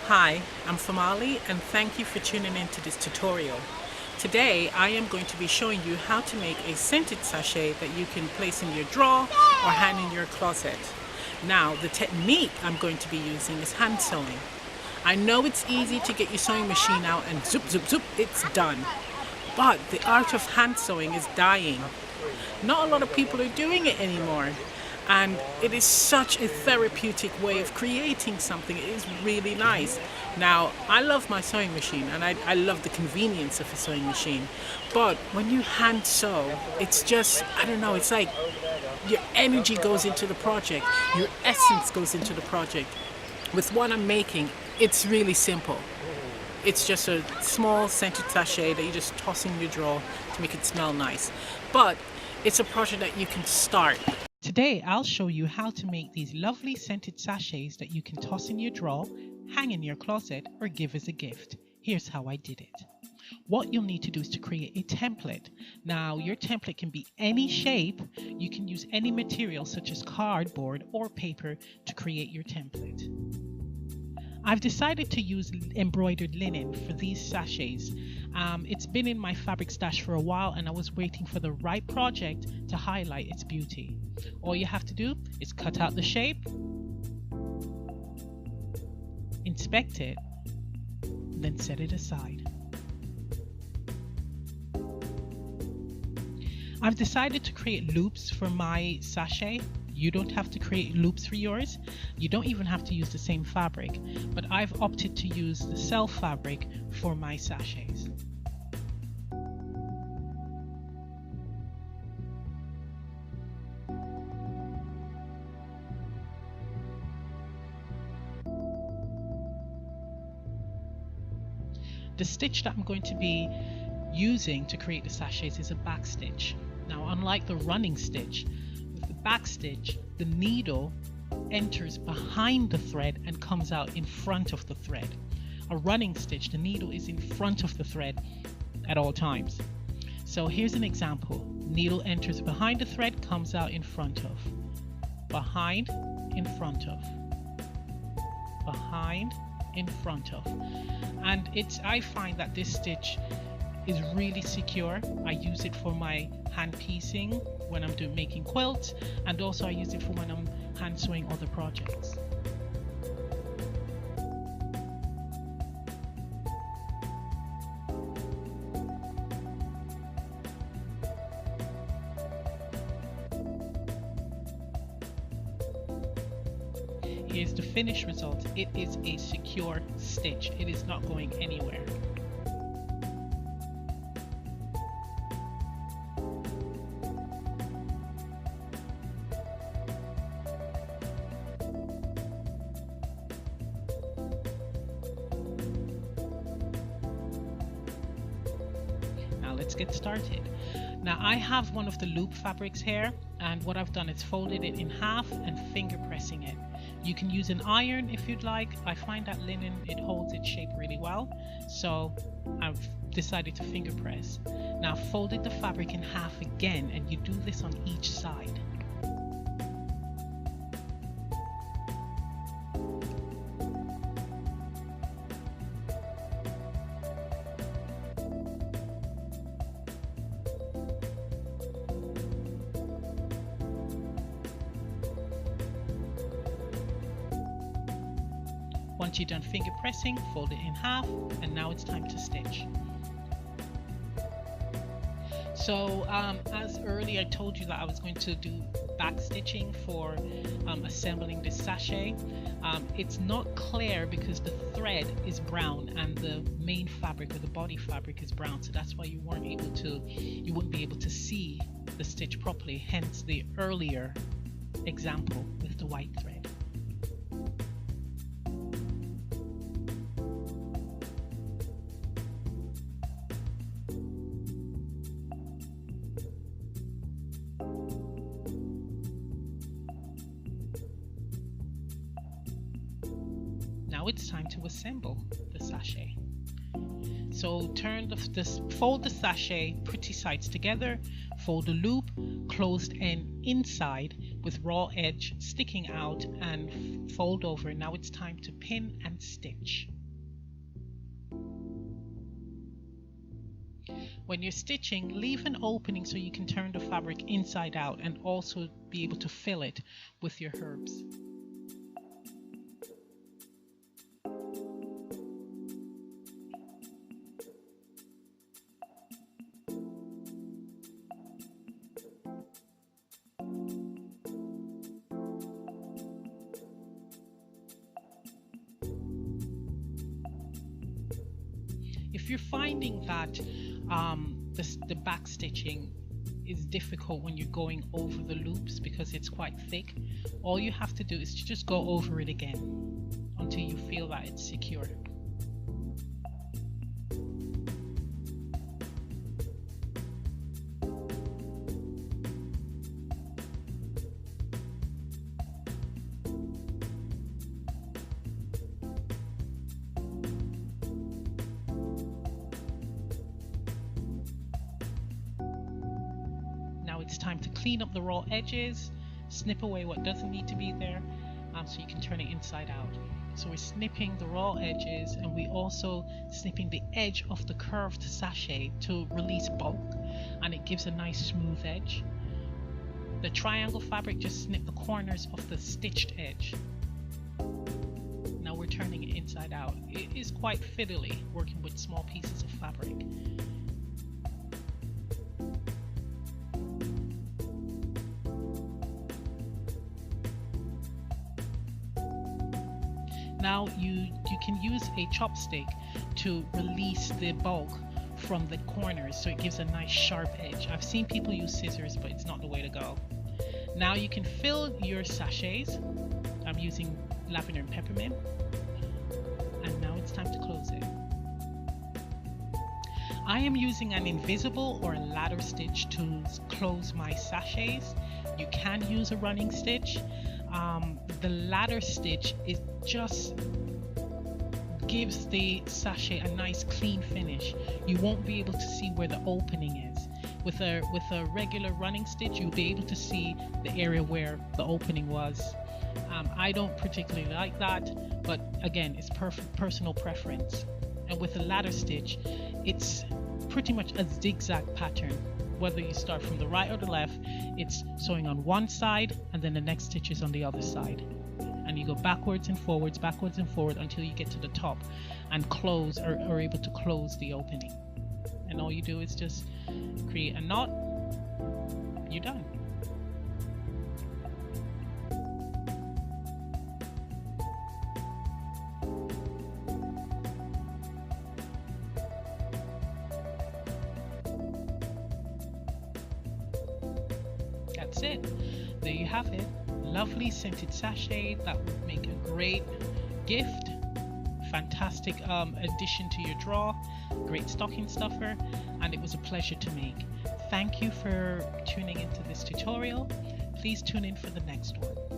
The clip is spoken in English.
Hi, I'm Somali and thank you for tuning in to this tutorial. Today I am going to be showing you how to make a scented sachet that you can place in your drawer or hang in your closet. Now the technique I'm going to be using is hand sewing. I know it's easy to get your sewing machine out and zoop zoop zoop, it's done. But the art of hand sewing is dying. Not a lot of people are doing it anymore. And it is such a therapeutic way of creating something. It is really nice. Now, I love my sewing machine and I love the convenience of a sewing machine. But when you hand sew, it's just, I don't know, it's like your energy goes into the project, your essence goes into the project. With what I'm making, it's really simple. It's just a small scented sachet that you just toss in your drawer to make it smell nice. But it's a project that you can start. Today, I'll show you how to make these lovely scented sachets that you can toss in your drawer, hang in your closet, or give as a gift. Here's how I did it. What you'll need to do is to create a template. Now, your template can be any shape. You can use any material such as cardboard or paper to create your template. I've decided to use embroidered linen for these sachets. It's been in my fabric stash for a while and I was waiting for the right project to highlight its beauty. All you have to do is cut out the shape, inspect it, then set it aside. I've decided to create loops for my sachet. You don't have to create loops for yours. You don't even have to use the same fabric, but I've opted to use the self fabric for my sachets. The stitch that I'm going to be using to create the sachets is a back stitch. Now, unlike the running stitch, with the back stitch, the needle enters behind the thread and comes out in front of the thread. A running stitch, the needle is in front of the thread at all times. So here's an example. Needle enters behind the thread, comes out in front of. Behind, in front of. Behind, in front of. And I find that this stitch is really secure. I use it for my hand piecing when I'm making quilts, and also I use it for when I'm hand sewing other projects. Here's the finished result. It is a secure stitch. It is not going anywhere. Now let's get started. Now I have one of the loop fabrics here, and what I've done is folded it in half and finger pressing it. You can use an iron if you'd like. I find that linen, it holds its shape really well, so I've decided to finger press. Now I've folded the fabric in half again, and you do this on each side. Once you're done finger pressing, fold it in half, and now it's time to stitch. So as earlier I told you that I was going to do back stitching for assembling this sachet. It's not clear because the thread is brown and the main fabric or the body fabric is brown, so that's why you wouldn't be able to see the stitch properly, hence the earlier example with the white thread. Now it's time to assemble the sachet. So fold the sachet pretty sides together, fold the loop, closed end inside with raw edge sticking out, and fold over. Now it's time to pin and stitch. When you're stitching, leave an opening so you can turn the fabric inside out and also be able to fill it with your herbs. If you're finding that the back stitching is difficult when you're going over the loops because it's quite thick, all you have to do is to just go over it again until you feel that it's secure. Now it's time to clean up the raw edges, snip away what doesn't need to be there, so you can turn it inside out. So we're snipping the raw edges, and we also snipping the edge of the curved sachet to release bulk, and it gives a nice smooth edge. The triangle fabric, just snip the corners of the stitched edge. Now we're turning it inside out. It is quite fiddly working with small pieces of fabric. Now you can use a chopstick to release the bulk from the corners so it gives a nice sharp edge. I've seen people use scissors, but it's not the way to go. Now you can fill your sachets. I'm using lavender and peppermint. And now it's time to close it. I am using an invisible or a ladder stitch to close my sachets. You can use a running stitch. The ladder stitch just gives the sachet a nice clean finish. You won't be able to see where the opening is. With a regular running stitch, you'll be able to see the area where the opening was. I don't particularly like that, but again, it's personal preference. And with a ladder stitch, it's pretty much a zigzag pattern. Whether you start from the right or the left, it's sewing on one side and then the next stitch is on the other side. And you go backwards and forward until you get to the top and close or are able to close the opening. And all you do is just create a knot. You're done. That's it. There you have it. Lovely scented sachet that would make a great gift. Fantastic addition to your drawer. Great stocking stuffer, and it was a pleasure to make. Thank you for tuning into this tutorial. Please tune in for the next one.